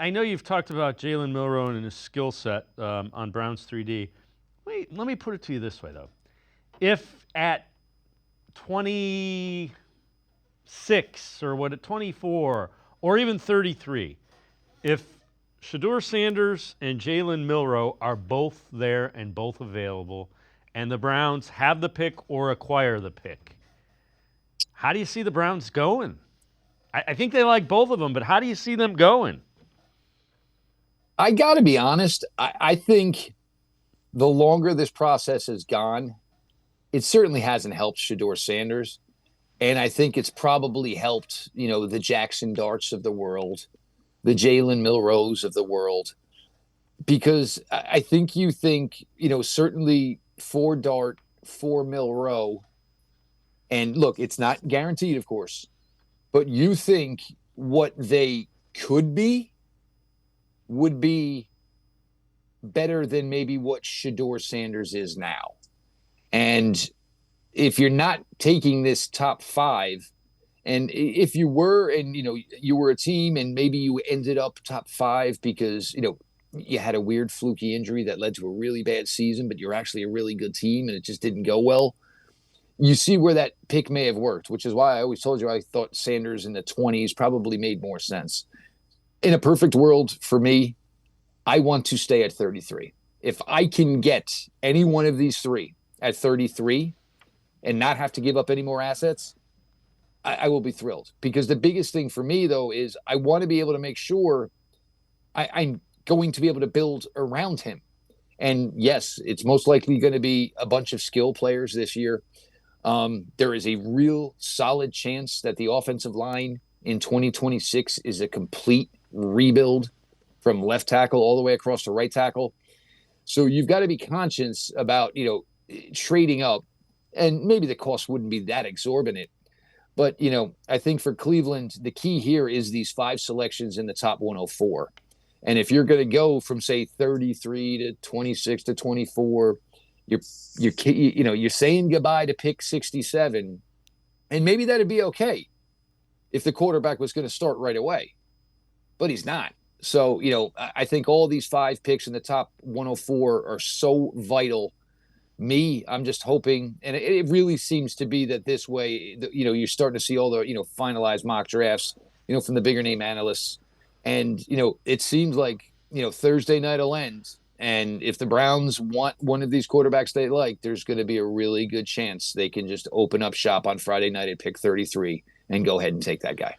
I know you've talked about Jalen Milroe and his skill set on Browns 3D. Wait, let me put it to you this way, though. If at 26 or at 24 or even 33, if Shedeur Sanders and Jalen Milroe are both there and both available, and the Browns have the pick or acquire the pick, how do you see the Browns going? I think they like both of them, but how do you see them going? I got to be honest. I think the longer this process has gone, it certainly hasn't helped Shedeur Sanders. And I think it's probably helped, the Jackson Darts of the world, the Jalen Milroes of the world, because I think certainly for Dart, for Milroe, and look, it's not guaranteed, of course, but you think what they could be would be better than maybe what Shedeur Sanders is now. And if you're not taking this top five, and if you were, and you were a team and maybe you ended up top five because you had a weird fluky injury that led to a really bad season, but you're actually a really good team and it just didn't go well, you see where that pick may have worked, which is why I always told you I thought Sanders in the 20s probably made more sense. In a perfect world for me, I want to stay at 33. If I can get any one of these three at 33 and not have to give up any more assets, I will be thrilled. Because the biggest thing for me, though, is I want to be able to make sure I'm going to be able to build around him. And yes, it's most likely going to be a bunch of skill players this year. There is a real solid chance that the offensive line in 2026 is a complete rebuild from left tackle all the way across to right tackle. So you've got to be conscious about, trading up, and maybe the cost wouldn't be that exorbitant. But, I think for Cleveland, the key here is these 5 selections in the top 104. And if you're going to go from, say, 33 to 26 to 24, you're saying goodbye to pick 67, and maybe that'd be okay if the quarterback was going to start right away, but he's not. So, I think all these 5 picks in the top 104 are so vital. I'm just hoping, and it really seems to be that this way, you're starting to see all the, finalized mock drafts, from the bigger name analysts. And, it seems like, Thursday night will end. And if the Browns want one of these quarterbacks they like, there's going to be a really good chance they can just open up shop on Friday night at pick 33 and go ahead and take that guy.